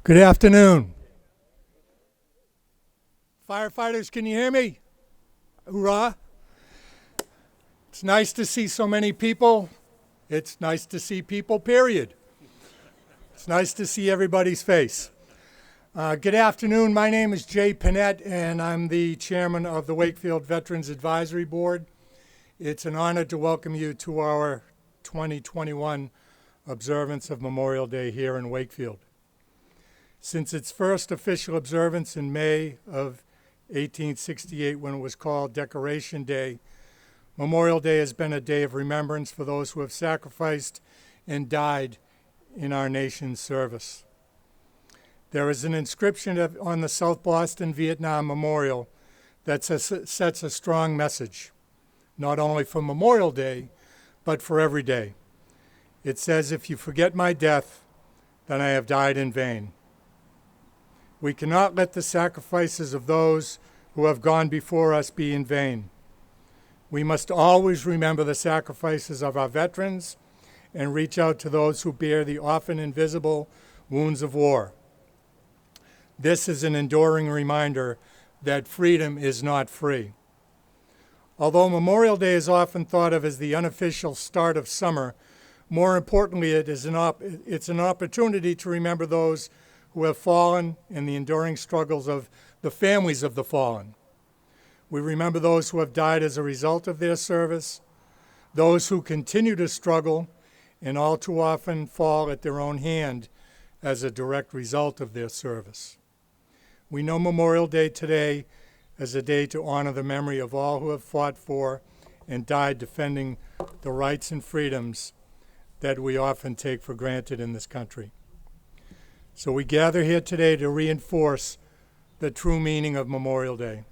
Good afternoon. Firefighters, can you hear me? Hoorah. It's nice to see so many people. It's nice to see people, period. It's nice to see everybody's face. Good afternoon. My name is Jay Pinette, and I'm the chairman of the Wakefield Veterans Advisory Board. It's an honor to welcome you to our 2021 observance of Memorial Day here in Wakefield. Since its first official observance in May of 1868, when it was called Decoration Day, Memorial Day has been a day of remembrance for those who have sacrificed and died in our nation's service. There is an inscription on the South Boston Vietnam Memorial that sets a strong message, not only for Memorial Day, but for every day. It says, "If you forget my death, then I have died in vain." We cannot let the sacrifices of those who have gone before us be in vain. We must always remember the sacrifices of our veterans and reach out to those who bear the often invisible wounds of war. This is an enduring reminder that freedom is not free. Although Memorial Day is often thought of as the unofficial start of summer, more importantly, it's an opportunity to remember those who have fallen and the enduring struggles of the families of the fallen. We remember those who have died as a result of their service, those who continue to struggle and all too often fall at their own hand as a direct result of their service. We know Memorial Day today as a day to honor the memory of all who have fought for and died defending the rights and freedoms that we often take for granted in this country. So we gather here today to reinforce the true meaning of Memorial Day.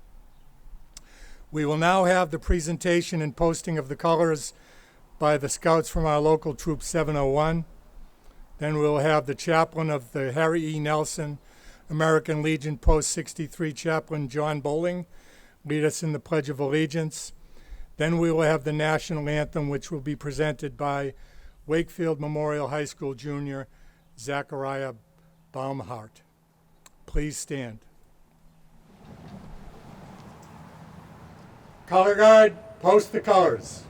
We will now have the presentation and posting of the colors by the Scouts from our local Troop 701. Then we'll have the chaplain of the Harry E. Nelson American Legion Post 63, Chaplain John Bowling, lead us in the Pledge of Allegiance. Then we will have the national anthem, which will be presented by Wakefield Memorial High School junior Zachariah Baumhart. Please stand. Color guard, post the colors.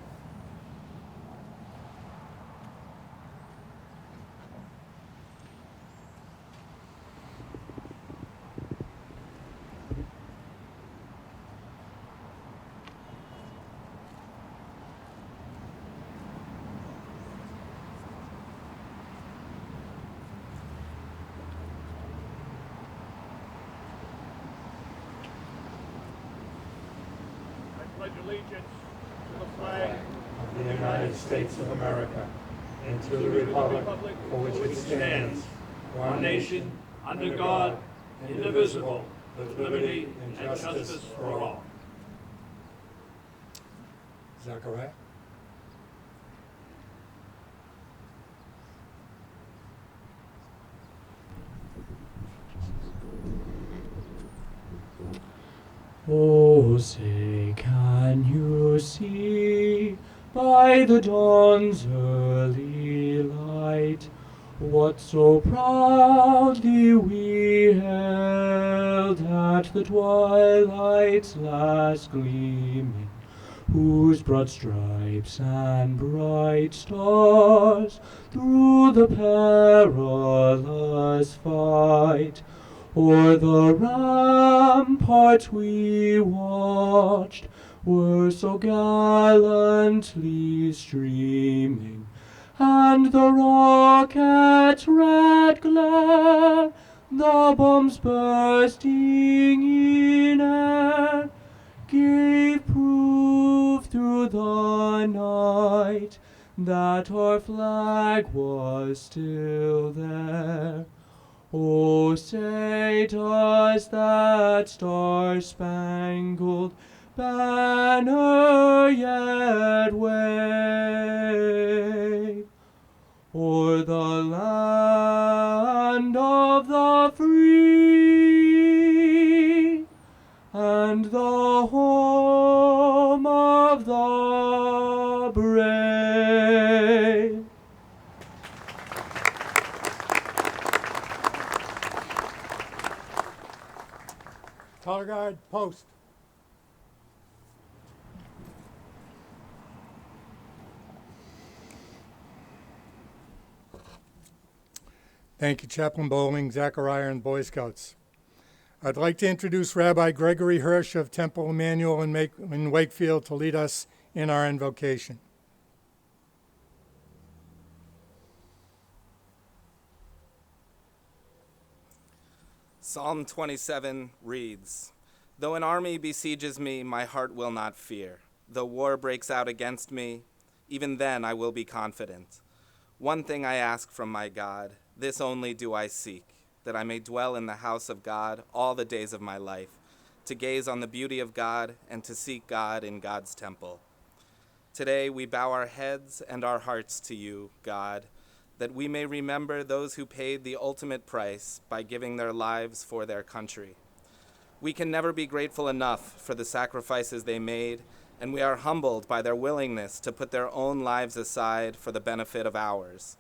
Pledge allegiance to the flag Of the United States of America, and to the republic for which it stands, one nation, under God, indivisible, with liberty and justice for all. Zachariah? Oh, say, can you see by the dawn's early light what so proudly we hailed at the twilight's last gleaming, whose broad stripes and bright stars through the perilous fight o'er the ramparts we watched were so gallantly streaming, and the rocket's red glare, the bombs bursting in air, gave proof through the night that our flag was still there. Oh, say does that star-spangled banner yet wave o'er the land of the free and the home of the brave? ahead, post. Thank you, Chaplain Bowling, Zachariah, and Boy Scouts. I'd like to introduce Rabbi Gregory Hirsch of Temple Emmanuel in Wakefield to lead us in our invocation. Psalm 27 reads, "Though an army besieges me, my heart will not fear. Though war breaks out against me, even then I will be confident. One thing I ask from my God, this only do I seek, that I may dwell in the house of God all the days of my life, to gaze on the beauty of God and to seek God in God's temple." Today we bow our heads and our hearts to you, God, that we may remember those who paid the ultimate price by giving their lives for their country. We can never be grateful enough for the sacrifices they made, and we are humbled by their willingness to put their own lives aside for the benefit of ours.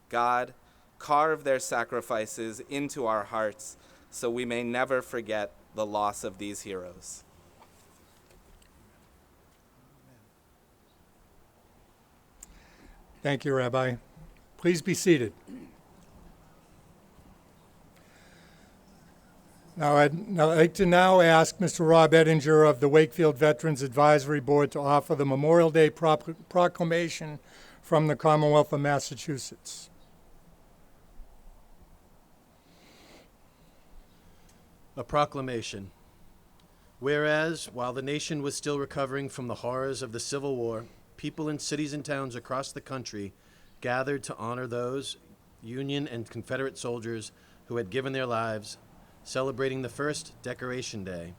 God, carve their sacrifices into our hearts so we may never forget the loss of these heroes. Thank you, Rabbi. Please be seated. Now, I'd like to ask Mr. Rob Ettinger of the Wakefield Veterans Advisory Board to offer the Memorial Day Proclamation from the Commonwealth of Massachusetts. A proclamation. Whereas, while the nation was still recovering from the horrors of the Civil War, people in cities and towns across the country gathered to honor those Union and Confederate soldiers who had given their lives, celebrating the first Decoration Day.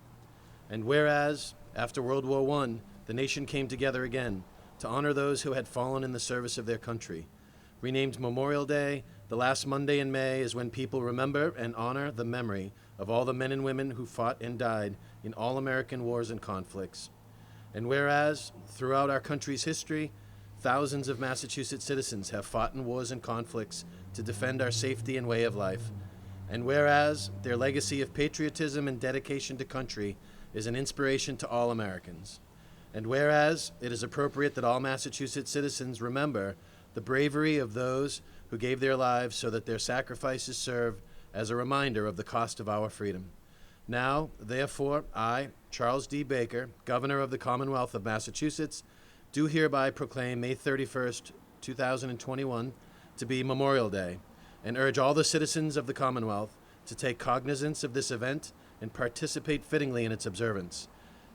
And whereas, after World War I, the nation came together again to honor those who had fallen in the service of their country. Renamed Memorial Day, the last Monday in May is when people remember and honor the memory of all the men and women who fought and died in all American wars and conflicts. And whereas, throughout our country's history, thousands of Massachusetts citizens have fought in wars and conflicts to defend our safety and way of life. And whereas their legacy of patriotism and dedication to country is an inspiration to all Americans. And whereas it is appropriate that all Massachusetts citizens remember the bravery of those who gave their lives so that their sacrifices serve as a reminder of the cost of our freedom. Now, therefore, I, Charles D. Baker, Governor of the Commonwealth of Massachusetts, do hereby proclaim May 31st, 2021 to be Memorial Day, and urge all the citizens of the Commonwealth to take cognizance of this event and participate fittingly in its observance.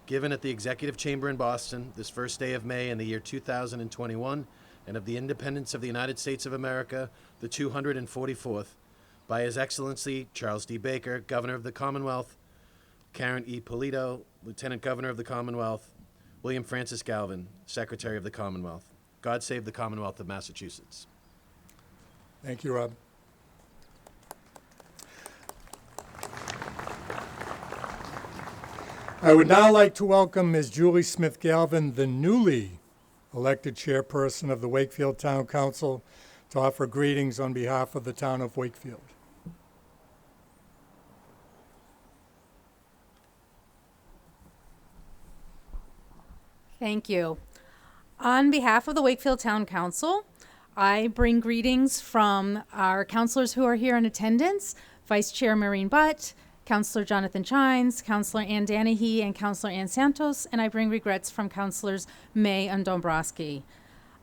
Given at the Executive Chamber in Boston this first day of May in the year 2021, and of the independence of the United States of America, the 244th, by His Excellency Charles D. Baker, Governor of the Commonwealth, Karen E. Polito, Lieutenant Governor of the Commonwealth, William Francis Galvin, Secretary of the Commonwealth. God save the Commonwealth of Massachusetts. Thank you, Rob. I would now like to welcome Ms. Julie Smith Galvin, the newly elected chairperson of the Wakefield Town Council, to offer greetings on behalf of the town of Wakefield. Thank you. On behalf of the Wakefield Town Council, I bring greetings from our councilors who are here in attendance, Vice Chair Maureen Butt, Councilor Jonathan Chines, Councilor Ann Danahy, and Councilor Ann Santos, and I bring regrets from Councilors May and Dombrowski.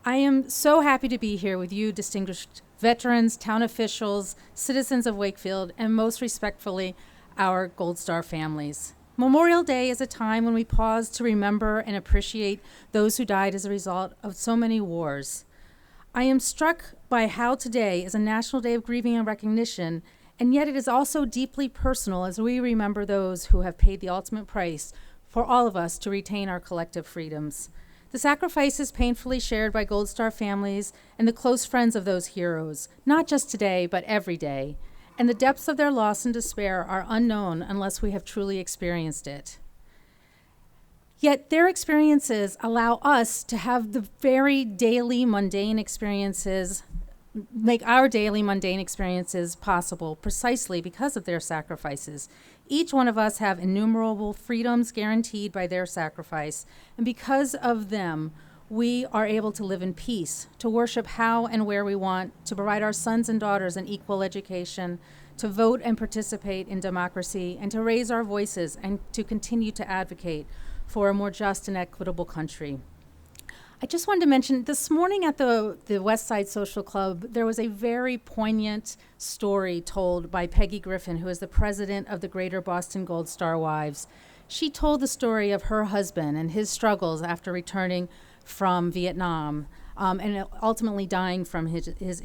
I am so happy to be here with you, distinguished veterans, town officials, citizens of Wakefield, and most respectfully, our Gold Star families. Memorial Day is a time when we pause to remember and appreciate those who died as a result of so many wars. I am struck by how today is a National Day of Grieving and Recognition, and yet it is also deeply personal as we remember those who have paid the ultimate price for all of us to retain our collective freedoms. The sacrifices painfully shared by Gold Star families and the close friends of those heroes, not just today, but every day, and the depths of their loss and despair are unknown unless we have truly experienced it. Yet their experiences allow us to have the very daily mundane experiences make our daily mundane experiences possible precisely because of their sacrifices. Each one of us have innumerable freedoms guaranteed by their sacrifice, and because of them, we are able to live in peace, to worship how and where we want, to provide our sons and daughters an equal education, to vote and participate in democracy, and to raise our voices and to continue to advocate for a more just and equitable country. I just wanted to mention, this morning at the West Side Social Club, there was a very poignant story told by Peggy Griffin, who is the president of the Greater Boston Gold Star Wives. She told the story of her husband and his struggles after returning from Vietnam and ultimately dying from his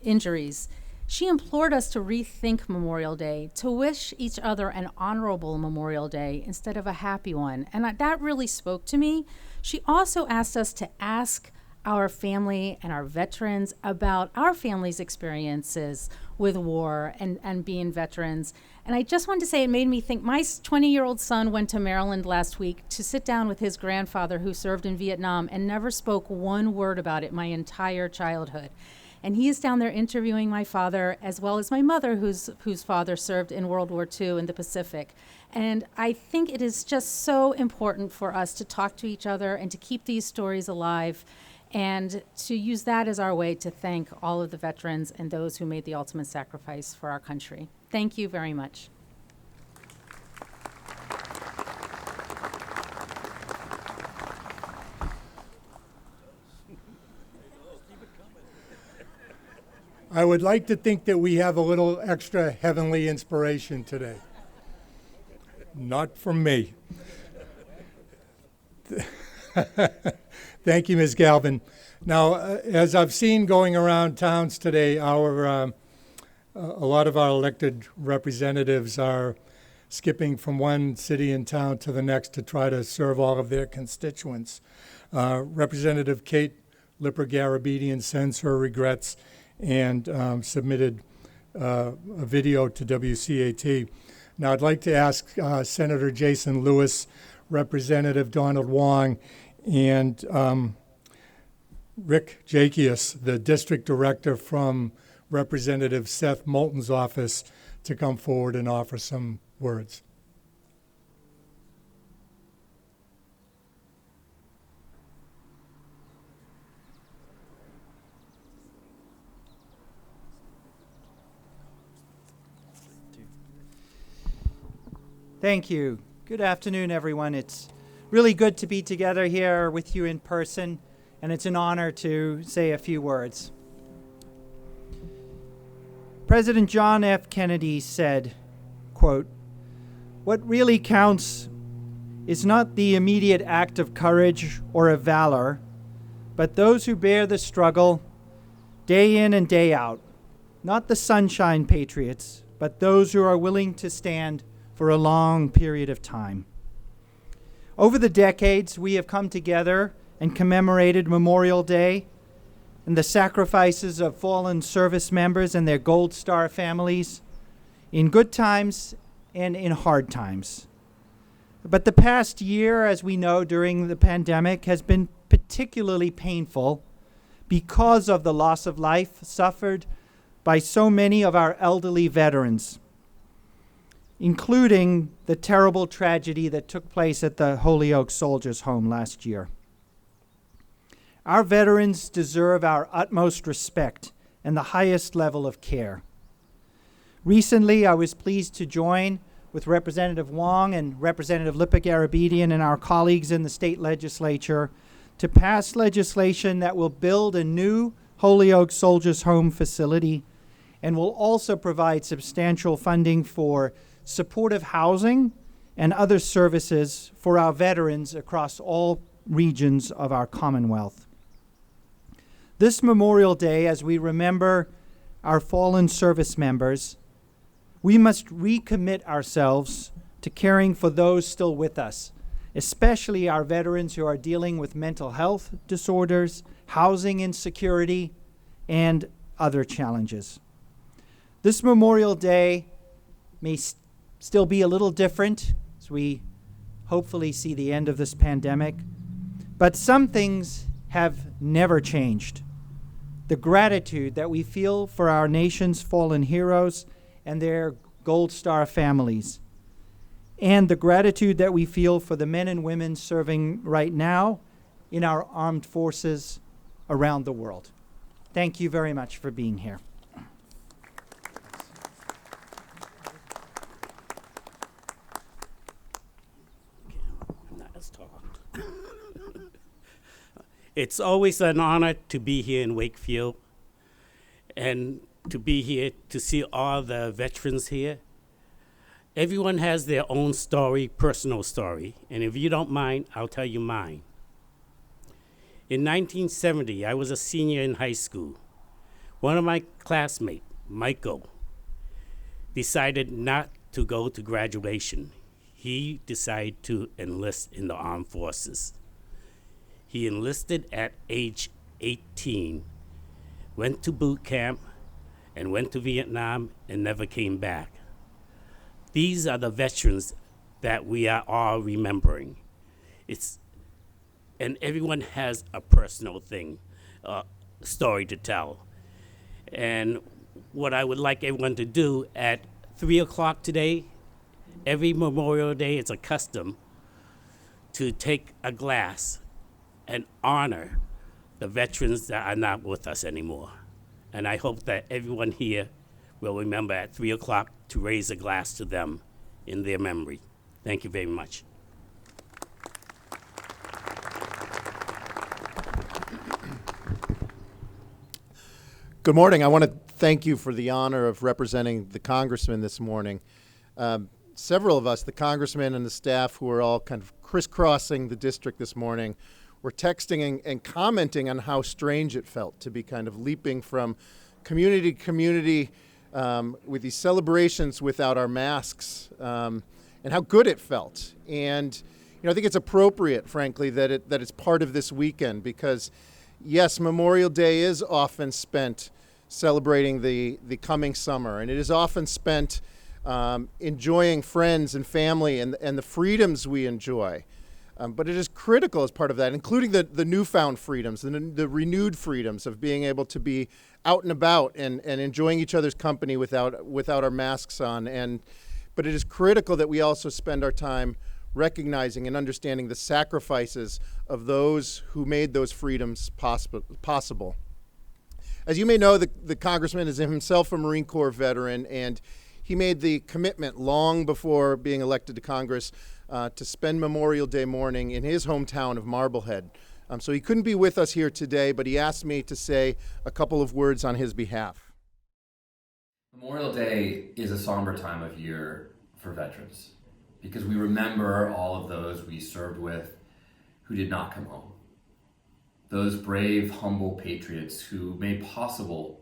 injuries. She implored us to rethink Memorial Day, to wish each other an honorable Memorial Day instead of a happy one. And that really spoke to me. She also asked us to ask our family and our veterans about our family's experiences with war and being veterans. And I just wanted to say, it made me think, my 20-year-old son went to Maryland last week to sit down with his grandfather who served in Vietnam and never spoke one word about it my entire childhood. And he is down there interviewing my father as well as my mother, whose father served in World War II in the Pacific. And I think it is just so important for us to talk to each other and to keep these stories alive and to use that as our way to thank all of the veterans and those who made the ultimate sacrifice for our country. Thank you very much. I would like to think that we have a little extra heavenly inspiration today. Not from me. Thank you, Ms. Galvin. Now, as I've seen going around towns today, a lot of our elected representatives are skipping from one city and town to the next to try to serve all of their constituents. Representative Kate Lipper-Garabedian sends her regrets and submitted a video to WCAT. Now, I'd like to ask Senator Jason Lewis, Representative Donald Wong, and Rick Jakius, the district director from Representative Seth Moulton's office, to come forward and offer some words. Thank you. Good afternoon, everyone. It's really good to be together here with you in person, and it's an honor to say a few words. President John F. Kennedy said, quote, "What really counts is not the immediate act of courage or of valor, but those who bear the struggle day in and day out, not the sunshine patriots, but those who are willing to stand for a long period of time." Over the decades, we have come together and commemorated Memorial Day and the sacrifices of fallen service members and their Gold Star families in good times and in hard times. But the past year, as we know, during the pandemic, has been particularly painful because of the loss of life suffered by so many of our elderly veterans, including the terrible tragedy that took place at the Holyoke Soldiers' Home last year. Our veterans deserve our utmost respect and the highest level of care. Recently, I was pleased to join with Representative Wong and Representative Lipper-Garabedian and our colleagues in the state legislature to pass legislation that will build a new Holyoke Soldiers' Home facility and will also provide substantial funding for supportive housing and other services for our veterans across all regions of our Commonwealth. This Memorial Day, as we remember our fallen service members, we must recommit ourselves to caring for those still with us, especially our veterans who are dealing with mental health disorders, housing insecurity, and other challenges. This Memorial Day may still be a little different as we hopefully see the end of this pandemic, but some things have never changed. the gratitude that we feel for our nation's fallen heroes and their Gold Star families, and the gratitude that we feel for the men and women serving right now in our armed forces around the world. Thank you very much for being here. Not as tall. It's always an honor to be here in Wakefield and to be here to see all the veterans here. Everyone has their own story, personal story, and if you don't mind, I'll tell you mine. In 1970, I was a senior in high school. One of my classmates, Michael, decided not to go to graduation. He decided to enlist in the armed forces. He enlisted at age 18, went to boot camp, and went to Vietnam and never came back. These are the veterans that we are all remembering. And everyone has a personal story to tell. And what I would like everyone to do at 3 o'clock today, every Memorial Day, it's a custom to take a glass and honor the veterans that are not with us anymore. And I hope that everyone here will remember at 3 o'clock to raise a glass to them in their memory. Thank you very much. Good morning. I want to thank you for the honor of representing the congressman this morning. Several of us, the congressman and the staff who are all kind of crisscrossing the district this morning, were texting and commenting on how strange it felt to be kind of leaping from community to community with these celebrations without our masks, and how good it felt. And I think it's appropriate, frankly, that it's part of this weekend because, yes, Memorial Day is often spent celebrating the coming summer, and it is often spent enjoying friends and family and the freedoms we enjoy. But it is critical as part of that, including the newfound freedoms, the renewed freedoms of being able to be out and about and enjoying each other's company without our masks on. But it is critical that we also spend our time recognizing and understanding the sacrifices of those who made those freedoms possible. As you may know, the congressman is himself a Marine Corps veteran, and he made the commitment long before being elected to Congress to spend Memorial Day morning in his hometown of Marblehead. So he couldn't be with us here today, but he asked me to say a couple of words on his behalf. Memorial Day is a somber time of year for veterans because we remember all of those we served with who did not come home. Those brave, humble patriots who made possible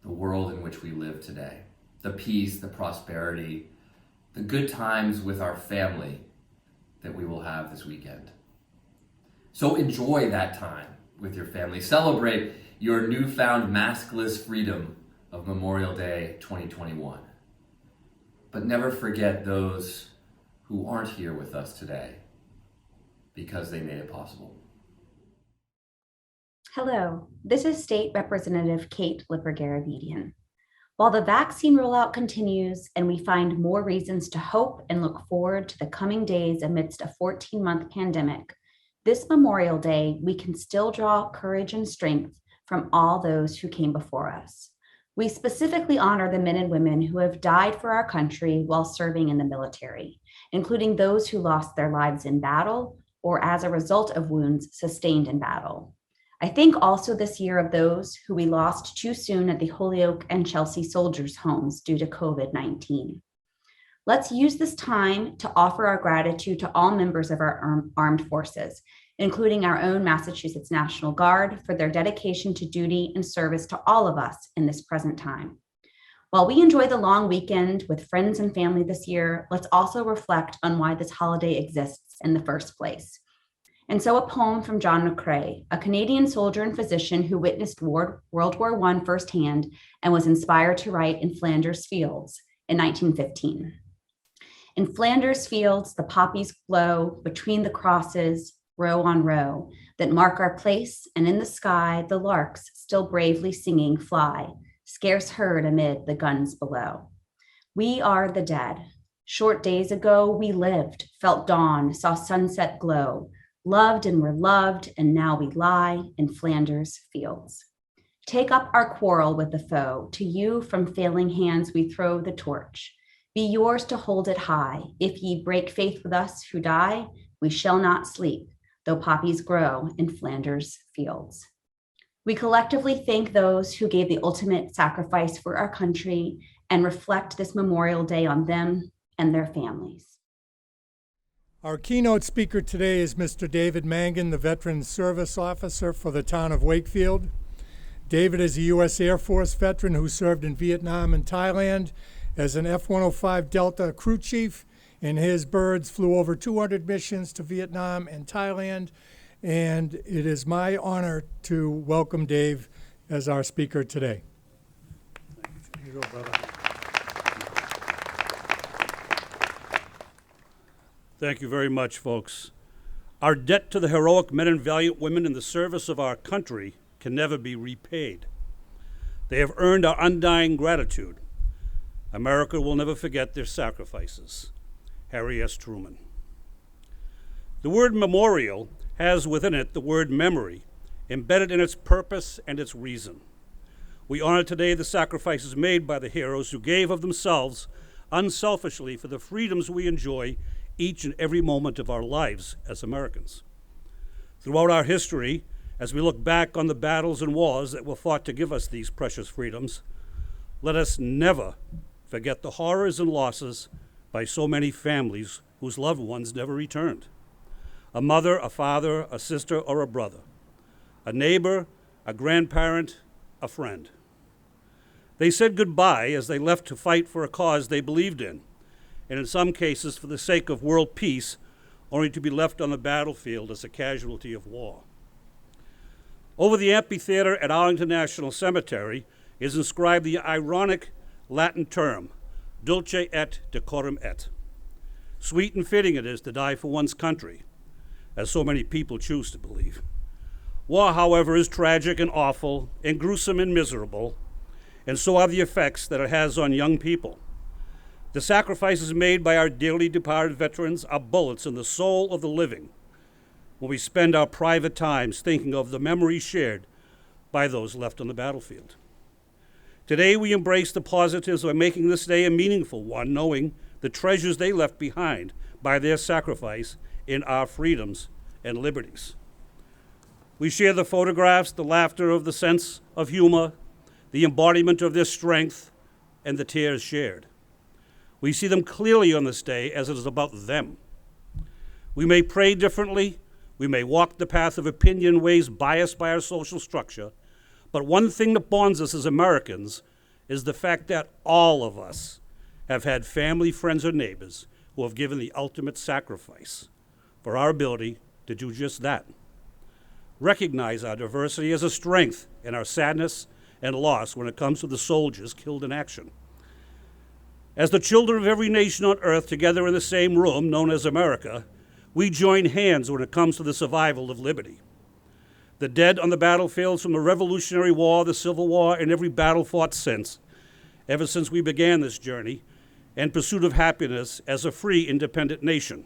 the world in which we live today. The peace, the prosperity, the good times with our family that we will have this weekend. So enjoy that time with your family. Celebrate your newfound maskless freedom of Memorial Day 2021. But never forget those who aren't here with us today because they made it possible. Hello, this is State Representative Kate Lipper-Garabedian. While the vaccine rollout continues and we find more reasons to hope and look forward to the coming days amidst a 14-month pandemic, this Memorial Day, we can still draw courage and strength from all those who came before us. We specifically honor the men and women who have died for our country while serving in the military, including those who lost their lives in battle or as a result of wounds sustained in battle. I think also this year of those who we lost too soon at the Holyoke and Chelsea Soldiers' homes due to COVID-19. Let's use this time to offer our gratitude to all members of our armed forces, including our own Massachusetts National Guard, for their dedication to duty and service to all of us in this present time. While we enjoy the long weekend with friends and family this year, let's also reflect on why this holiday exists in the first place. And so a poem from John McCrae, a Canadian soldier and physician who witnessed World War I firsthand and was inspired to write in Flanders Fields in 1915. In Flanders Fields, the poppies glow between the crosses, row on row, that mark our place, and in the sky the larks still bravely singing fly, scarce heard amid the guns below. We are the dead. Short days ago we lived, felt dawn, saw sunset glow, loved and were loved, and now we lie in Flanders fields. Take up our quarrel with the foe. To you from failing hands we throw the torch. Be yours to hold it high. If ye break faith with us who die, we shall not sleep, though poppies grow in Flanders fields. We collectively thank those who gave the ultimate sacrifice for our country and reflect this Memorial Day on them and their families. Our keynote speaker today is Mr. David Mangan, the Veteran Service Officer for the town of Wakefield. David is a U.S. Air Force veteran who served in Vietnam and Thailand as an F-105 Delta crew chief, and his birds flew over 200 missions to Vietnam and Thailand. And it is my honor to welcome Dave as our speaker today. Here you go, brother. Thank you very much, folks. Our debt to the heroic men and valiant women in the service of our country can never be repaid. They have earned our undying gratitude. America will never forget their sacrifices. Harry S. Truman. The word memorial has within it the word memory, embedded in its purpose and its reason. We honor today the sacrifices made by the heroes who gave of themselves unselfishly for the freedoms we enjoy each and every moment of our lives as Americans. Throughout our history, as we look back on the battles and wars that were fought to give us these precious freedoms, let us never forget the horrors and losses by so many families whose loved ones never returned. A mother, a father, a sister, or a brother, a neighbor, a grandparent, a friend. They said goodbye as they left to fight for a cause they believed in, and in some cases for the sake of world peace, only to be left on the battlefield as a casualty of war. Over the amphitheater at Arlington National Cemetery is inscribed the ironic Latin term, dulce et decorum et. Sweet and fitting it is to die for one's country, as so many people choose to believe. War, however, is tragic and awful and gruesome and miserable, and so are the effects that it has on young people. The sacrifices made by our dearly departed veterans are bullets in the soul of the living when we spend our private times thinking of the memories shared by those left on the battlefield. Today we embrace the positives by making this day a meaningful one, knowing the treasures they left behind by their sacrifice in our freedoms and liberties. We share the photographs, the laughter of the sense of humor, the embodiment of their strength, and the tears shared. We see them clearly on this day as it is about them. We may pray differently, we may walk the path of opinion in ways biased by our social structure, but one thing that bonds us as Americans is the fact that all of us have had family, friends, or neighbors who have given the ultimate sacrifice for our ability to do just that. Recognize our diversity as a strength and our sadness and loss when it comes to the soldiers killed in action. As the children of every nation on earth together in the same room, known as America, we join hands when it comes to the survival of liberty. The dead on the battlefields from the Revolutionary War, the Civil War, and every battle fought since, ever since we began this journey and pursuit of happiness as a free, independent nation.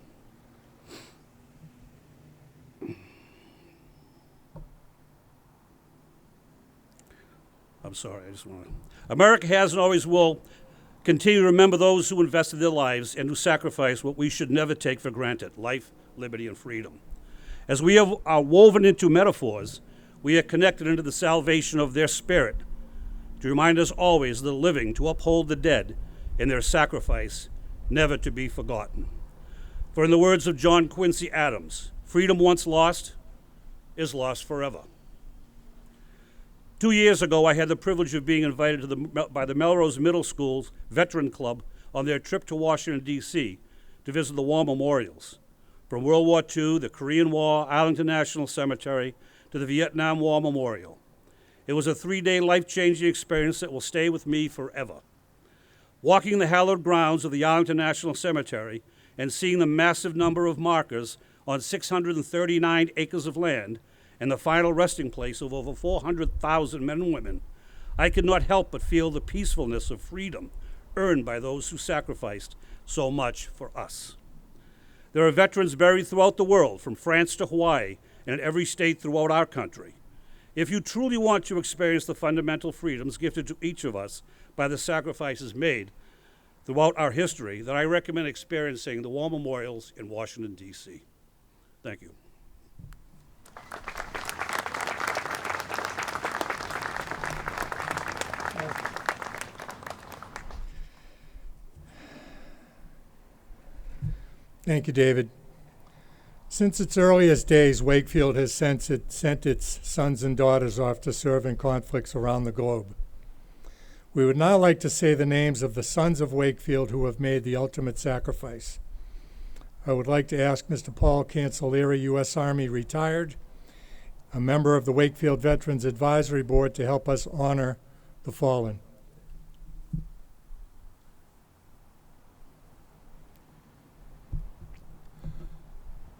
I'm sorry, I just want to. America has and always will continue to remember those who invested their lives and who sacrificed what we should never take for granted, life, liberty, and freedom. As we are woven into metaphors, we are connected into the salvation of their spirit to remind us always of the living, to uphold the dead in their sacrifice, never to be forgotten. For in the words of John Quincy Adams, freedom once lost is lost forever. 2 years ago, I had the privilege of being invited by the Melrose Middle School's Veteran Club on their trip to Washington, D.C. to visit the war memorials. From World War II, the Korean War, Arlington National Cemetery, to the Vietnam War Memorial. It was a 3-day life-changing experience that will stay with me forever. Walking the hallowed grounds of the Arlington National Cemetery and seeing the massive number of markers on 639 acres of land and the final resting place of over 400,000 men and women, I could not help but feel the peacefulness of freedom earned by those who sacrificed so much for us. There are veterans buried throughout the world, from France to Hawaii, and in every state throughout our country. If you truly want to experience the fundamental freedoms gifted to each of us by the sacrifices made throughout our history, then I recommend experiencing the war memorials in Washington, D.C. Thank you. Thank you, David. Since its earliest days, Wakefield has sent its sons and daughters off to serve in conflicts around the globe. We would now like to say the names of the sons of Wakefield who have made the ultimate sacrifice. I would like to ask Mr. Paul Cancellieri, U.S. Army retired, a member of the Wakefield Veterans Advisory Board, to help us honor the fallen.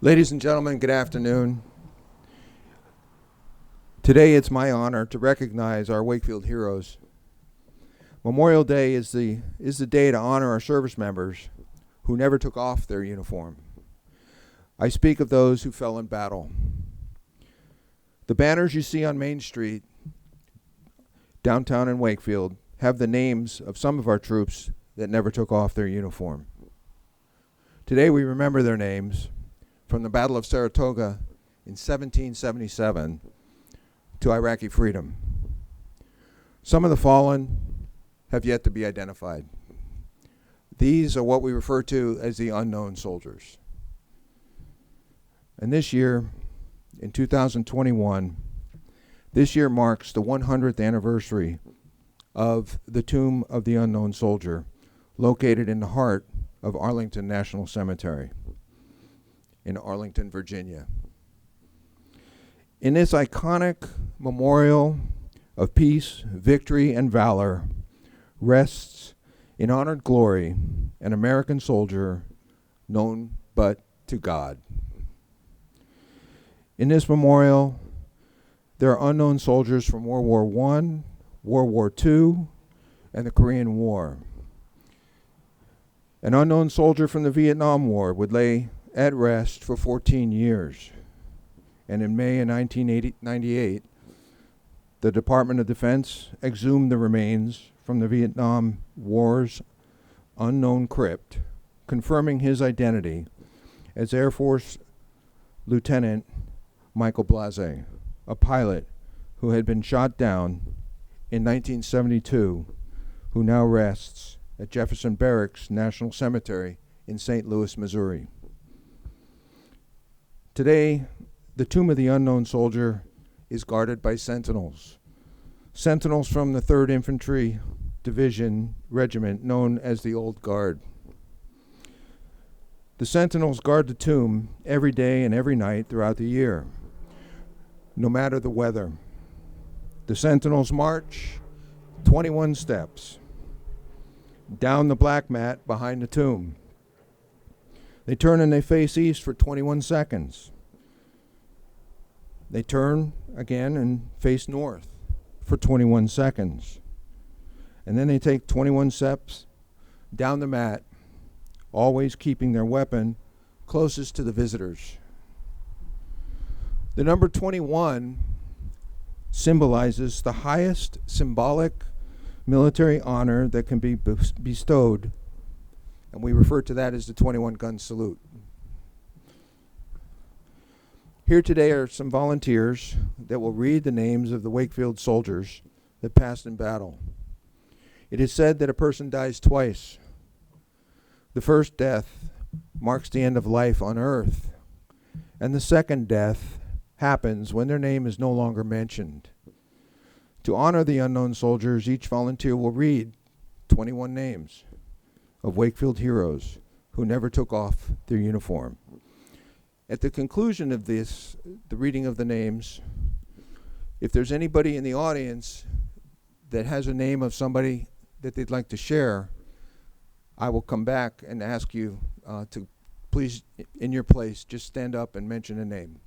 Ladies and gentlemen, good afternoon. Today it's my honor to recognize our Wakefield heroes. Memorial Day is the day to honor our service members who never took off their uniform. I speak of those who fell in battle. The banners you see on Main Street, downtown in Wakefield, have the names of some of our troops that never took off their uniform. Today we remember their names from the Battle of Saratoga in 1777 to Iraqi freedom. Some of the fallen have yet to be identified. These are what we refer to as the unknown soldiers. And this year, in 2021, this year marks the 100th anniversary of the Tomb of the Unknown Soldier, located in the heart of Arlington National Cemetery in Arlington, Virginia. In this iconic memorial of peace, victory, and valor rests in honored glory an American soldier known but to God. In this memorial, there are unknown soldiers from World War I, World War II, and the Korean War. An unknown soldier from the Vietnam War would lay at rest for 14 years. And in May of 1998, the Department of Defense exhumed the remains from the Vietnam War's unknown crypt, confirming his identity as Air Force Lieutenant Michael Blase, a pilot who had been shot down in 1972, who now rests at Jefferson Barracks National Cemetery in St. Louis, Missouri. Today, the Tomb of the Unknown Soldier is guarded by sentinels. Sentinels from the 3rd Infantry Division Regiment, known as the Old Guard. The sentinels guard the tomb every day and every night throughout the year, no matter the weather. The sentinels march 21 steps down the black mat behind the tomb. They turn and they face east for 21 seconds. They turn again and face north for 21 seconds. And then they take 21 steps down the mat, always keeping their weapon closest to the visitors. The number 21 symbolizes the highest symbolic military honor that can be bestowed, and we refer to that as the 21-gun salute. Here today are some volunteers that will read the names of the Wakefield soldiers that passed in battle. It is said that a person dies twice. The first death marks the end of life on earth, and the second death happens when their name is no longer mentioned. To honor the unknown soldiers, each volunteer will read 21 names of Wakefield heroes who never took off their uniform. At the conclusion of this, the reading of the names, if there's anybody in the audience that has a name of somebody that they'd like to share, I will come back and ask you to please, in your place, just stand up and mention a name.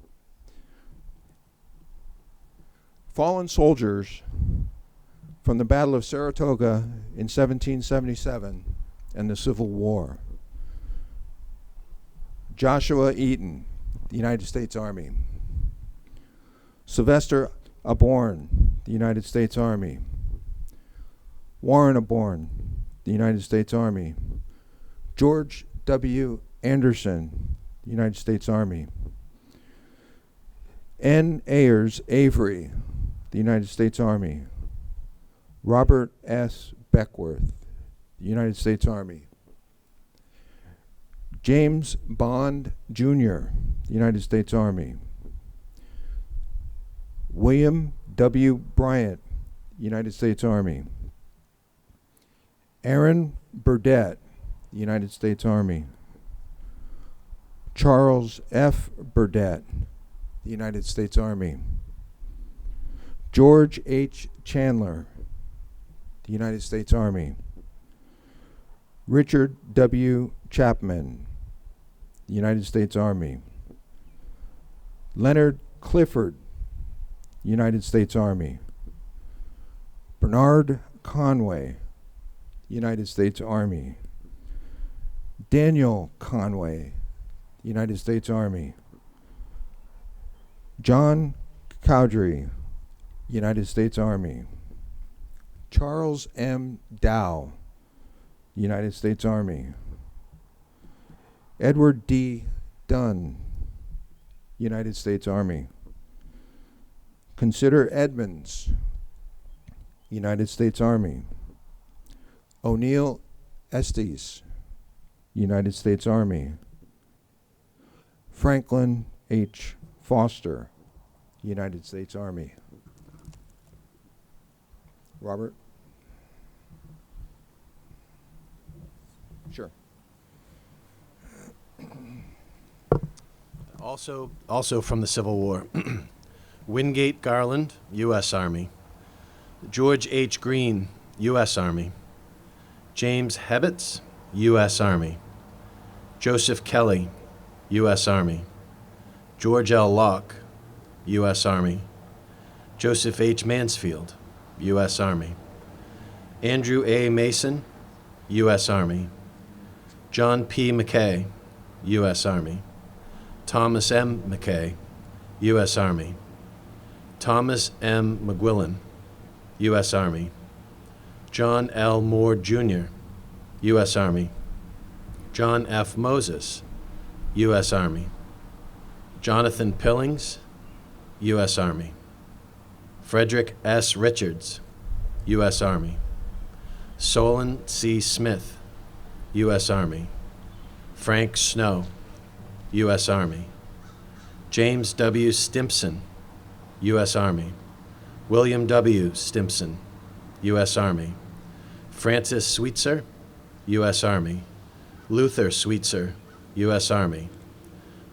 fallen soldiers from the Battle of Saratoga in 1777 and the Civil War. Joshua Eaton, the United States Army. Sylvester Aborn, the United States Army. Warren Aborn, the United States Army. George W. Anderson, the United States Army. N. Ayers Avery, the United States Army. Robert S. Beckworth, the United States Army. James Bond, Jr., the United States Army. William W. Bryant, United States Army. Aaron Burdett, United States Army. Charles F. Burdett, the United States Army. George H. Chandler, the United States Army. Richard W. Chapman, the United States Army. Leonard Clifford, United States Army. Bernard Conway, United States Army. Daniel Conway, United States Army. John Cowdery, United States Army. Charles M. Dow, United States Army. Edward D. Dunn, United States Army. Consider Edmonds, United States Army. O'Neill Estes, United States Army. Franklin H. Foster, United States Army. Robert? Sure. Also from the Civil War. Wingate Garland, U.S. Army. George H. Green, U.S. Army. James Hebbets, U.S. Army. Joseph Kelly, U.S. Army. George L. Locke, U.S. Army. Joseph H. Mansfield, U.S. Army. Andrew A. Mason, U.S. Army. John P. McKay, U.S. Army. Thomas M. McKay, U.S. Army. Thomas M. McGuillan, U.S. Army. John L. Moore, Jr., U.S. Army. John F. Moses, U.S. Army. Jonathan Pillings, U.S. Army. Frederick S. Richards, U.S. Army. Solon C. Smith, U.S. Army. Frank Snow, U.S. Army. James W. Stimpson, U.S. Army. William W. Stimpson, U.S. Army. Francis Sweetser, U.S. Army. Luther Sweetser, U.S. Army.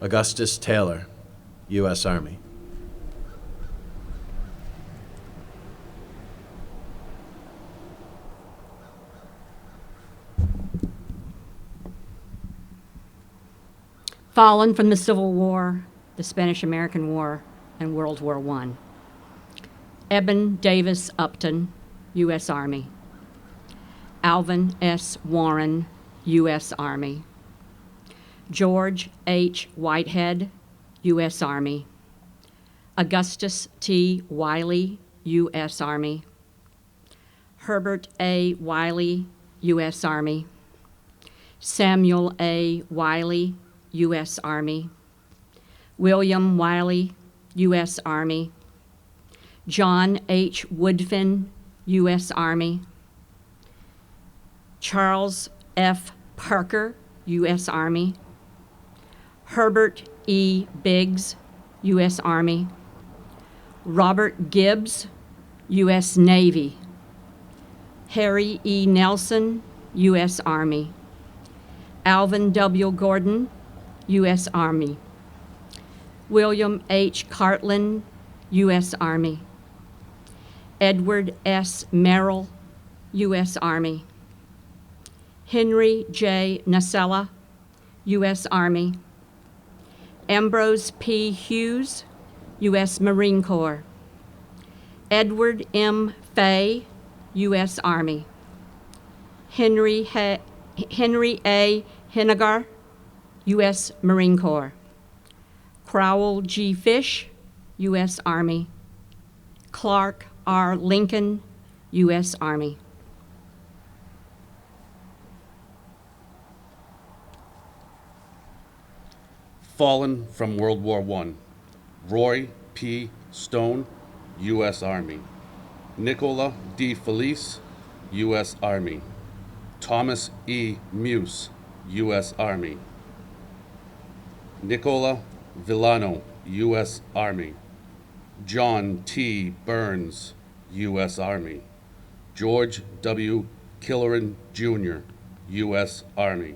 Augustus Taylor, U.S. Army. Fallen from the Civil War, the Spanish-American War, and World War I. Eben Davis Upton, U.S. Army. Alvin S. Warren, U.S. Army. George H. Whitehead, U.S. Army. Augustus T. Wiley, U.S. Army. Herbert A. Wiley, U.S. Army. Samuel A. Wiley, U.S. Army. William Wiley, U.S. Army. John H. Woodfin, U.S. Army. Charles F. Parker, U.S. Army. Herbert E. Biggs, U.S. Army. Robert Gibbs, U.S. Navy. Harry E. Nelson, U.S. Army. Alvin W. Gordon, U.S. Army. William H. Cartland, U.S. Army. Edward S. Merrill, U.S. Army. Henry J. Nacella, U.S. Army. Ambrose P. Hughes, U.S. Marine Corps. Edward M. Fay, U.S. Army. Henry A. Hennigar, U.S. Marine Corps. Crowell G. Fish, U.S. Army. Clark R. Lincoln, U.S. Army. Fallen from World War I, Roy P. Stone, U.S. Army. Nicola D. Felice, U.S. Army. Thomas E. Muse, U.S. Army. Nicola Villano, U.S. Army. John T. Burns, U.S. Army. George W. Killeran, Jr., U.S. Army.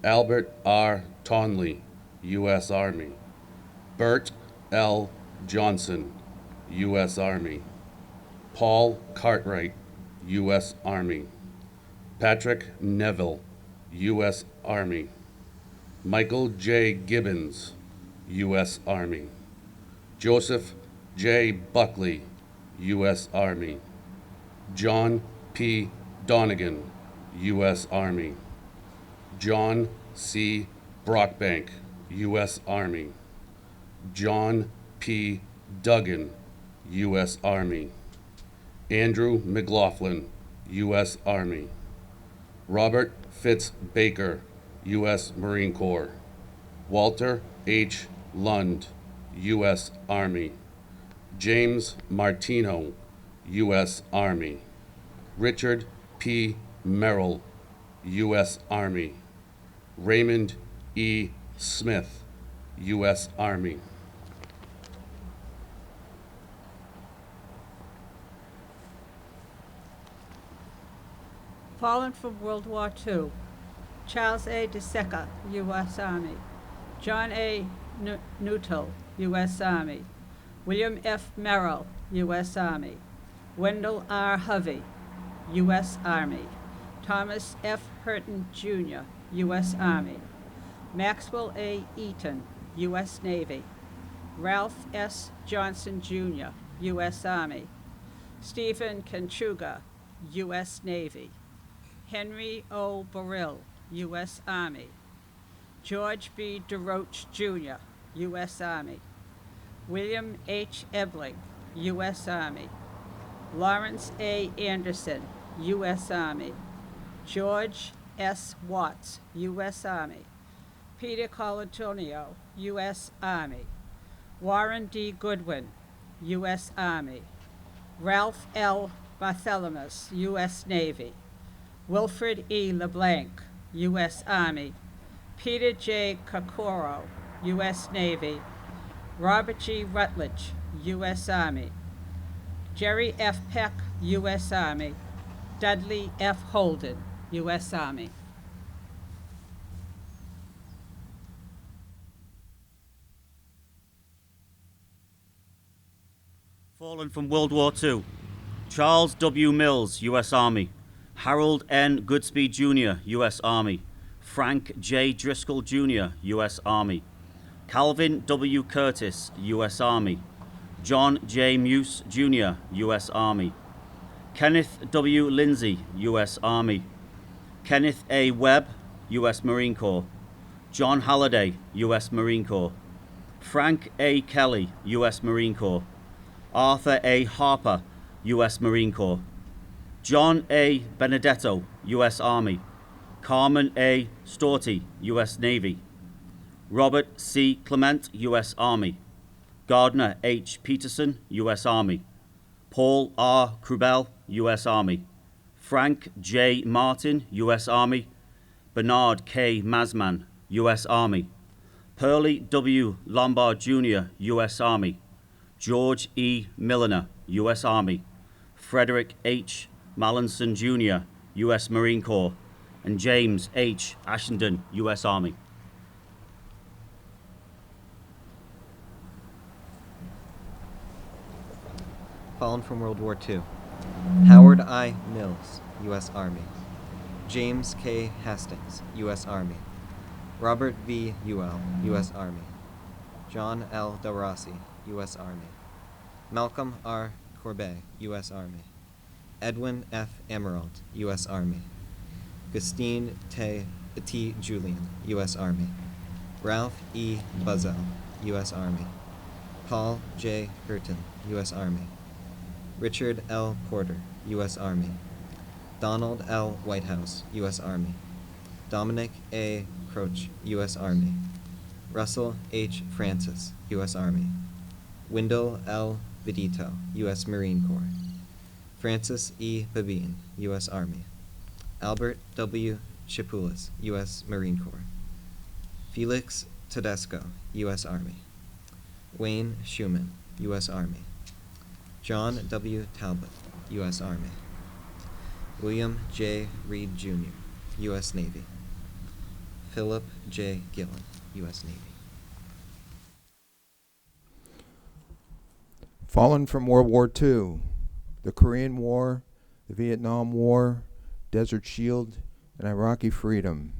Albert R. Tonley, U.S. Army. Bert L. Johnson, U.S. Army. Paul Cartwright, U.S. Army. Patrick Neville, U.S. Army. Michael J. Gibbons, U.S. Army. Joseph J. Buckley, U.S. Army. John P. Donegan, U.S. Army. John C. Brockbank, U.S. Army. John P. Duggan, U.S. Army. Andrew McLaughlin, U.S. Army. Robert Fitz Baker, U.S. Marine Corps. Walter H. Lund, U.S. Army. James Martino, U.S. Army. Richard P. Merrill, U.S. Army. Raymond E. Smith, U.S. Army. Fallen from World War II, Charles A. DeSeca, U.S. Army. John A. Nuttall, U.S. Army. William F. Merrill, U.S. Army. Wendell R. Hovey, U.S. Army. Thomas F. Hurton, Jr., U.S. Army. Maxwell A. Eaton, U.S. Navy. Ralph S. Johnson, Jr., U.S. Army. Stephen Kenchuga, U.S. Navy. Henry O. Burrill, U.S. Army. George B. DeRoche, Jr., U.S. Army. William H. Ebling, U.S. Army. Lawrence A. Anderson, U.S. Army. George S. Watts, U.S. Army. Peter Colatonio, U.S. Army. Warren D. Goodwin, U.S. Army. Ralph L. Bartholomew, U.S. Navy. Wilfred E. LeBlanc, U.S. Army. Peter J. Kokoro, U.S. Navy. Robert G. Rutledge, U.S. Army. Jerry F. Peck, U.S. Army. Dudley F. Holden, U.S. Army. Fallen from World War II, Charles W. Mills, U.S. Army. Harold N. Goodspeed, Jr., U.S. Army. Frank J. Driscoll, Jr., U.S. Army. Calvin W. Curtis, U.S. Army. John J. Muse, Jr., U.S. Army. Kenneth W. Lindsay, U.S. Army. Kenneth A. Webb, U.S. Marine Corps. John Halliday, U.S. Marine Corps. Frank A. Kelly, U.S. Marine Corps. Arthur A. Harper, U.S. Marine Corps. John A. Benedetto, U.S. Army. Carmen A. Storti, U.S. Navy. Robert C. Clement, U.S. Army. Gardner H. Peterson, U.S. Army. Paul R. Krubel, U.S. Army. Frank J. Martin, U.S. Army. Bernard K. Masman, U.S. Army. Pearlie W. Lombard, Jr., U.S. Army. George E. Milliner, U.S. Army. Frederick H. Mallinson, Jr., U.S. Marine Corps. And James H. Ashenden, U.S. Army. Fallen from World War II. Howard I. Mills, U.S. Army. James K. Hastings, U.S. Army. Robert V. Ewell, U.S. Army. John L. DeRossi, U.S. Army. Malcolm R. Corbet, U.S. Army. Edwin F. Emerald, U.S. Army. Gustine T. Julian, U.S. Army. Ralph E. Buzzell, U.S. Army. Paul J. Hurton, U.S. Army. Richard L. Porter, U.S. Army. Donald L. Whitehouse, U.S. Army. Dominic A. Croce, U.S. Army. Russell H. Francis, U.S. Army. Wendell L. Vidito, U.S. Marine Corps. Francis E. Babine, U.S. Army. Albert W. Chipoulas, U.S. Marine Corps. Felix Tedesco, U.S. Army. Wayne Schumann, U.S. Army. John W. Talbot, U.S. Army. William J. Reed, Jr., U.S. Navy. Philip J. Gillen, U.S. Navy. Fallen from World War II, the Korean War, the Vietnam War, Desert Shield, and Iraqi freedom.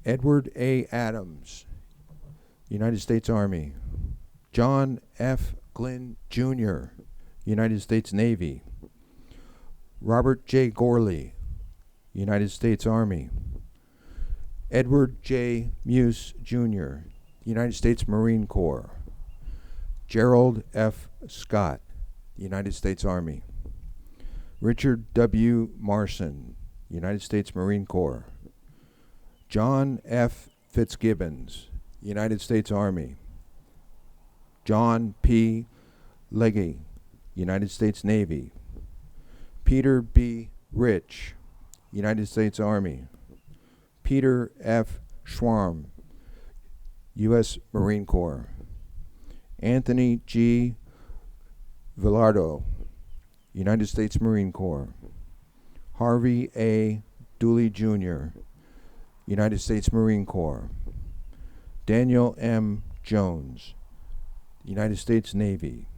Edward A. Adams, United States Army. John F. Glynn, Jr., United States Navy. Robert J. Gorley, United States Army. Edward J. Muse, Jr., United States Marine Corps. Gerald F. Scott, United States Army. Richard W. Marson, United States Marine Corps. John F. Fitzgibbons, United States Army. John P. Legge, United States Navy. Peter B. Rich, United States Army. Peter F. Schwarm, U.S. Marine Corps. Anthony G. Villardo, United States Marine Corps. Harvey A. Dooley, Jr., United States Marine Corps. Daniel M. Jones, United States Navy.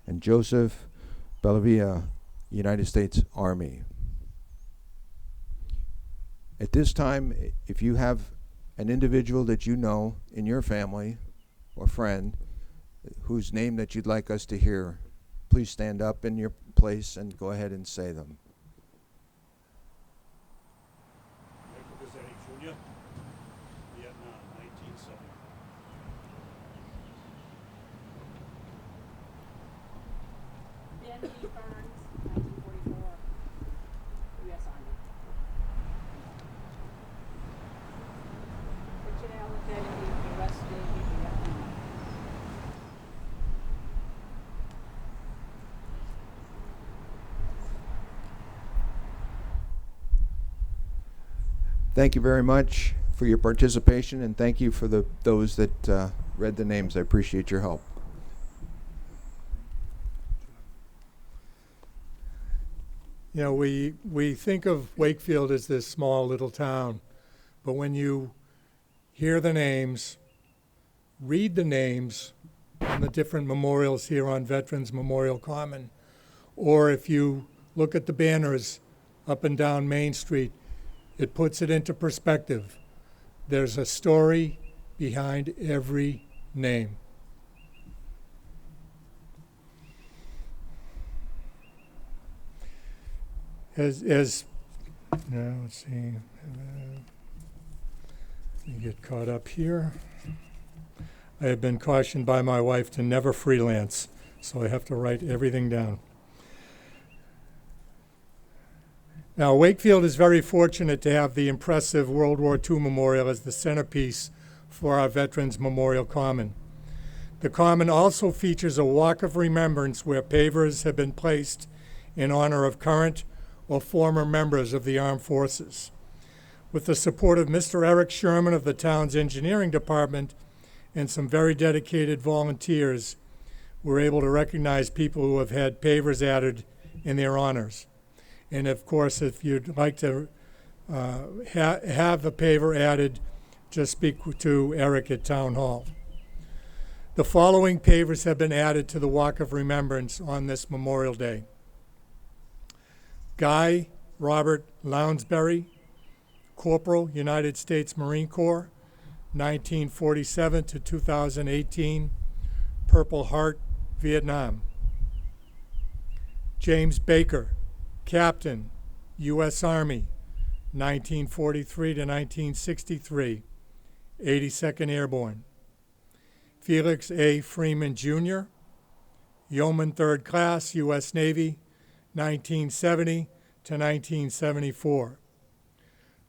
And Joseph Bellavia, United States Army. At this time, if you have an individual that you know in your family or friend whose name that you'd like us to hear, please stand up in your place and go ahead and say them. Michael Gazzetti Jr., Vietnam, 1970. Ben E. Burns, 1944, U.S. Army. Richard L. Kennedy, U.S. Navy, Vietnam. Thank you very much for your participation, and thank you for those that read the names. I appreciate your help. You know, we think of Wakefield as this small little town, but when you hear the names, read the names on the different memorials here on Veterans Memorial Common, or if you look at the banners up and down Main Street, it puts it into perspective. There's a story behind every name. Let's see. Let me get caught up here. I have been cautioned by my wife to never freelance, so I have to write everything down. Now, Wakefield is very fortunate to have the impressive World War II Memorial as the centerpiece for our Veterans Memorial Common. The Common also features a walk of remembrance where pavers have been placed in honor of current or former members of the armed forces. With the support of Mr. Eric Sherman of the town's engineering department and some very dedicated volunteers, we're able to recognize people who have had pavers added in their honors. And of course, if you'd like to have a paver added, just speak to Eric at Town Hall. The following pavers have been added to the Walk of Remembrance on this Memorial Day. Guy Robert Lounsbury, Corporal, United States Marine Corps, 1947 to 2018, Purple Heart, Vietnam. James Baker, Captain, U.S. Army, 1943 to 1963, 82nd Airborne. Felix A. Freeman, Jr., Yeoman 3rd Class, U.S. Navy, 1970 to 1974.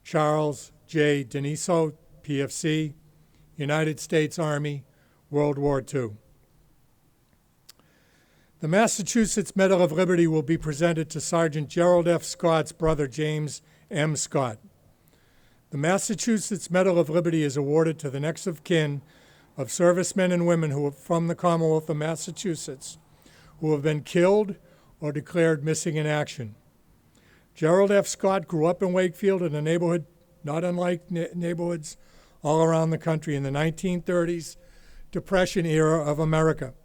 Charles J. Deniso, PFC, United States Army, World War II. The Massachusetts Medal of Liberty will be presented to Sergeant Gerald F. Scott's brother, James M. Scott. The Massachusetts Medal of Liberty is awarded to the next of kin of servicemen and women who are from the Commonwealth of Massachusetts who have been killed or declared missing in action. Gerald F. Scott grew up in Wakefield, in a neighborhood not unlike neighborhoods all around the country in the 1930s Depression era of America.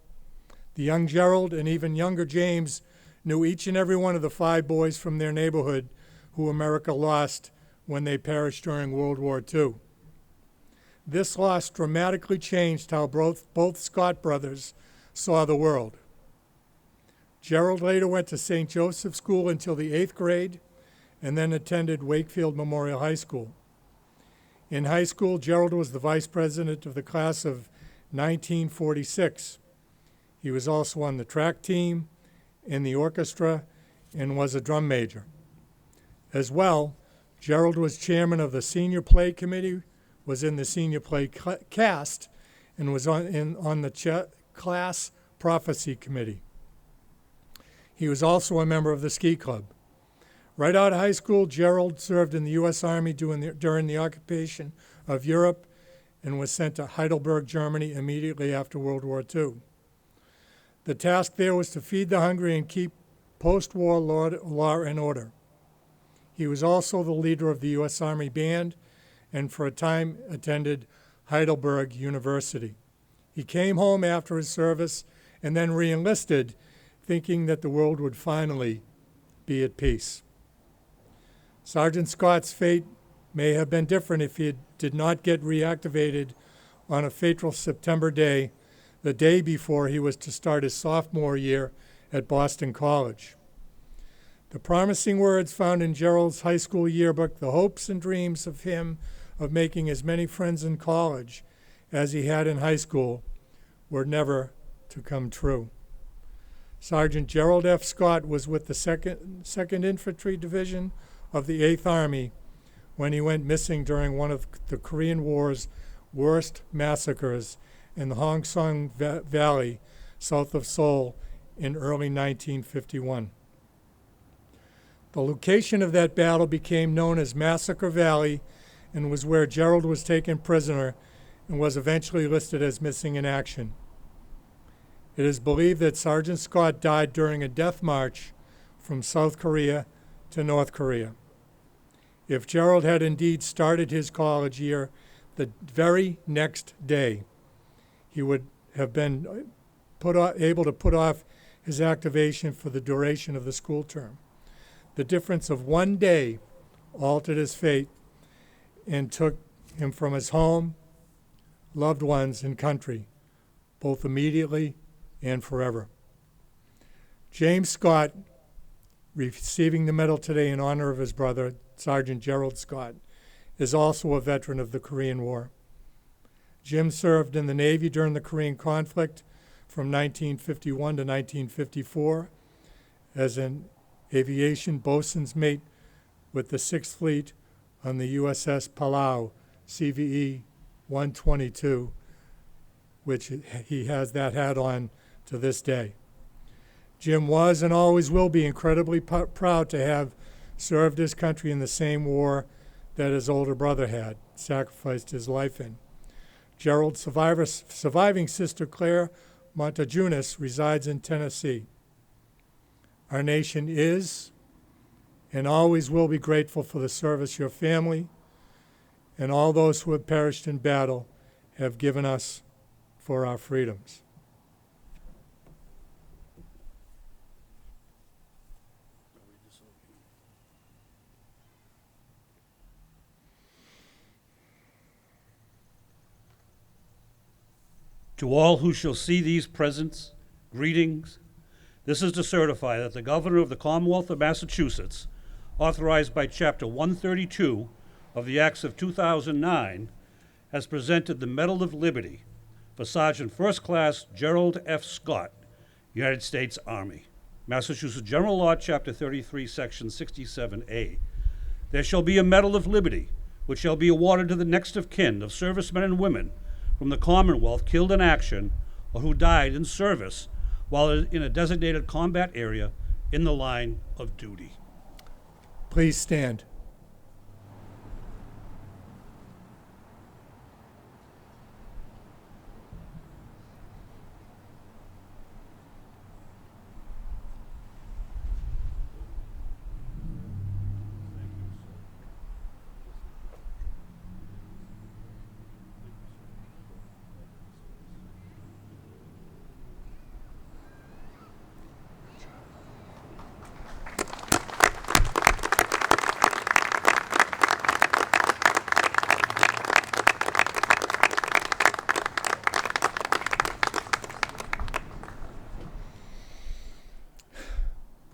The young Gerald and even younger James knew each and every one of the 5 boys from their neighborhood who America lost when they perished during World War II. This loss dramatically changed how both Scott brothers saw the world. Gerald later went to St. Joseph School until the 8th grade and then attended Wakefield Memorial High School. In high school, Gerald was the vice president of the class of 1946. He was also on the track team, in the orchestra, and was a drum major. As well, Gerald was chairman of the senior play committee, was in the senior play cast, and was on the class prophecy committee. He was also a member of the ski club. Right out of high school, Gerald served in the U.S. Army during the occupation of Europe and was sent to Heidelberg, Germany immediately after World War II. The task there was to feed the hungry and keep post-war law and order. He was also the leader of the U.S. Army Band and for a time attended Heidelberg University. He came home after his service and then re-enlisted, thinking that the world would finally be at peace. Sergeant Scott's fate may have been different if he did not get reactivated on a fateful September day, the day before he was to start his sophomore year at Boston College. The promising words found in Gerald's high school yearbook, the hopes and dreams of him of making as many friends in college as he had in high school, were never to come true. Sergeant Gerald F. Scott was with the 2nd Infantry Division of the 8th Army when he went missing during one of the Korean War's worst massacres in the Hong Song Valley, south of Seoul, in early 1951. The location of that battle became known as Massacre Valley and was where Gerald was taken prisoner and was eventually listed as missing in action. It is believed that Sergeant Scott died during a death march from South Korea to North Korea. If Gerald had indeed started his college year the very next day, he would have been able to put off his activation for the duration of the school term. The difference of one day altered his fate and took him from his home, loved ones, and country, both immediately and forever. James Scott, receiving the medal today in honor of his brother, Sergeant Gerald Scott, is also a veteran of the Korean War. Jim served in the Navy during the Korean conflict from 1951 to 1954 as an aviation bosun's mate with the 6th Fleet on the USS Palau, CVE 122, which he has that hat on to this day. Jim was and always will be incredibly proud to have served his country in the same war that his older brother had, sacrificed his life in. Gerald's surviving sister, Claire Montajunas, resides in Tennessee. Our nation is and always will be grateful for the service your family and all those who have perished in battle have given us for our freedoms. To all who shall see these presents, greetings. This is to certify that the Governor of the Commonwealth of Massachusetts, authorized by Chapter 132 of the Acts of 2009, has presented the Medal of Liberty for Sergeant First Class Gerald F. Scott, United States Army. Massachusetts General Law, Chapter 33, Section 67A. There shall be a Medal of Liberty, which shall be awarded to the next of kin of servicemen and women from the Commonwealth killed in action or who died in service while in a designated combat area in the line of duty. Please stand.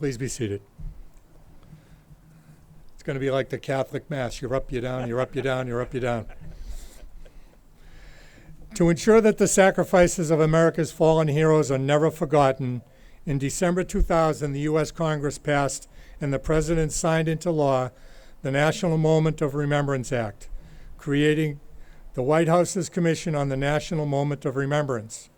Please be seated. It's going to be like the Catholic Mass. You're up, you're down, you're up, you're down, you're up, you're down. To ensure that the sacrifices of America's fallen heroes are never forgotten, in December 2000, the U.S. Congress passed and the President signed into law the National Moment of Remembrance Act, creating the White House's Commission on the National Moment of Remembrance.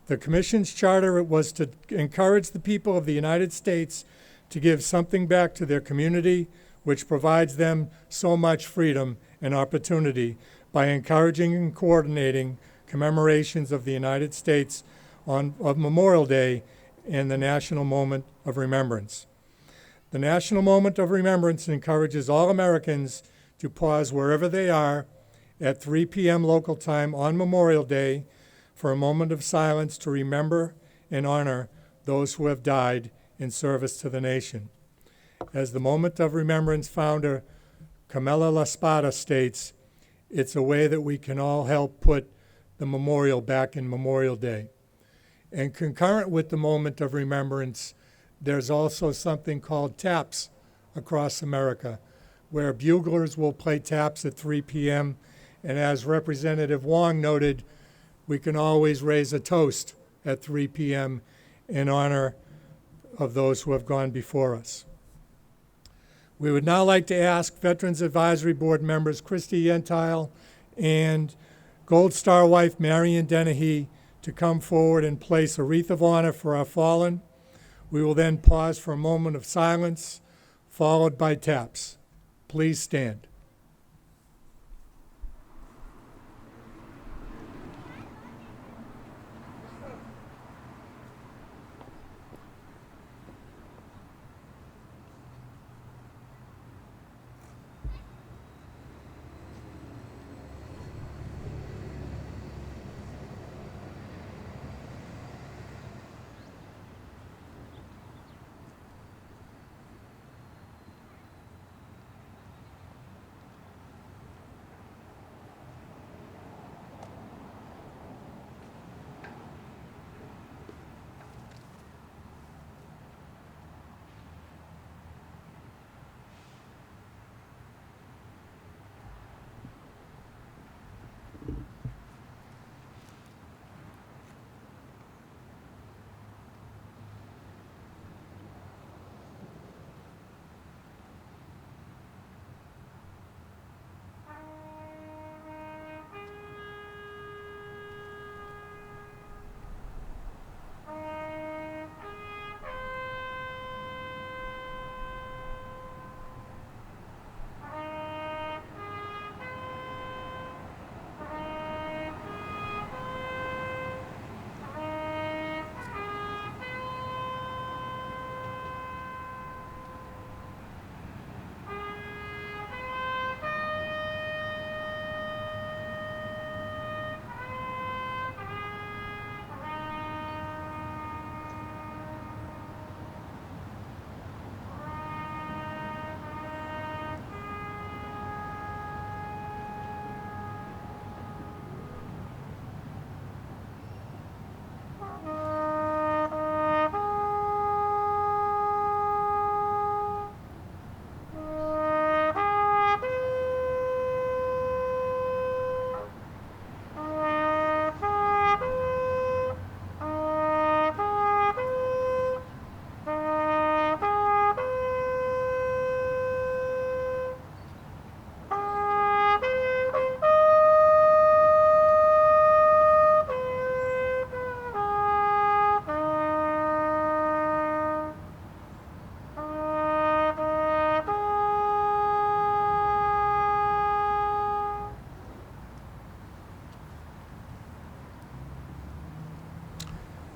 The Commission's charter was to encourage the people of the United States to give something back to their community, which provides them so much freedom and opportunity by encouraging and coordinating commemorations of the United States of Memorial Day and the National Moment of Remembrance. The National Moment of Remembrance encourages all Americans to pause wherever they are at 3 p.m. local time on Memorial Day for a moment of silence to remember and honor those who have died in service to the nation. As the Moment of Remembrance founder, Camilla Laspada, states, it's a way that we can all help put the memorial back in Memorial Day. And concurrent with the Moment of Remembrance, there's also something called taps across America, where buglers will play taps at 3 p.m. And as Representative Wong noted, we can always raise a toast at 3 p.m. in honor of those who have gone before us. We would now like to ask Veterans Advisory Board members Christy Yentile and Gold Star wife Marion Dennehy to come forward and place a wreath of honor for our fallen. We will then pause for a moment of silence, followed by taps. Please stand.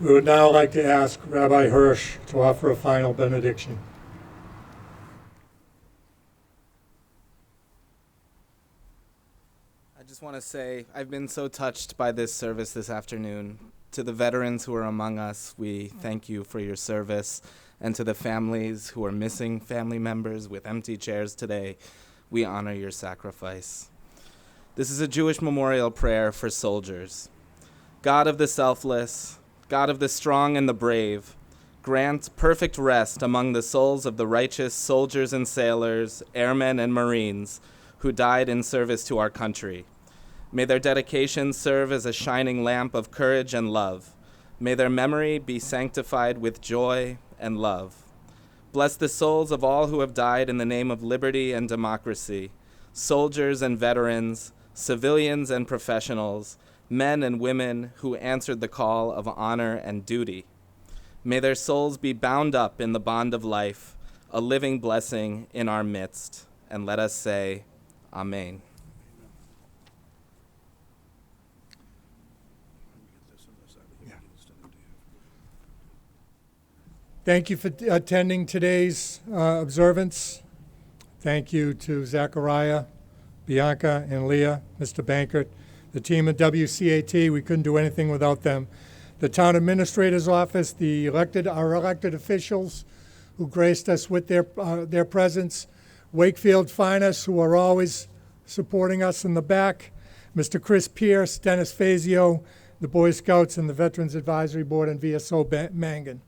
We would now like to ask Rabbi Hirsch to offer a final benediction. I just want to say I've been so touched by this service this afternoon. To the veterans who are among us, we thank you for your service. And to the families who are missing family members with empty chairs today, we honor your sacrifice. This is a Jewish memorial prayer for soldiers. God of the selfless, God of the strong and the brave, grant perfect rest among the souls of the righteous soldiers and sailors, airmen and Marines who died in service to our country. May their dedication serve as a shining lamp of courage and love. May their memory be sanctified with joy and love. Bless the souls of all who have died in the name of liberty and democracy, soldiers and veterans, civilians and professionals, men and women who answered the call of honor and duty. May their souls be bound up in the bond of life, a living blessing in our midst. And let us say, Amen. Thank you for attending today's observance. Thank you to Zachariah, Bianca, and Leah, Mr. Bankert, the team at WCAT. We couldn't do anything without them. The town administrator's office, our elected officials who graced us with their presence, Wakefield Finest, who are always supporting us in the back, Mr. Chris Pierce, Dennis Fazio, the Boy Scouts, and the Veterans Advisory Board, and VSO Mangan.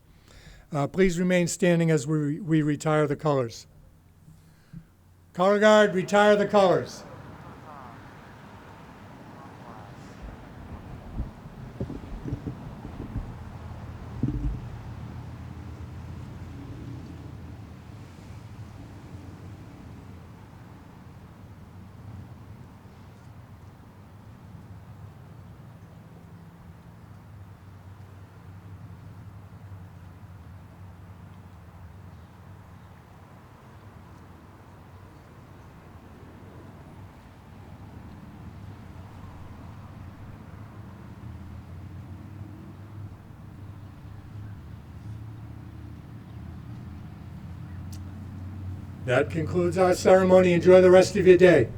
Please remain standing as we retire the colors. Color Guard, retire the colors. That concludes our ceremony. Enjoy the rest of your day.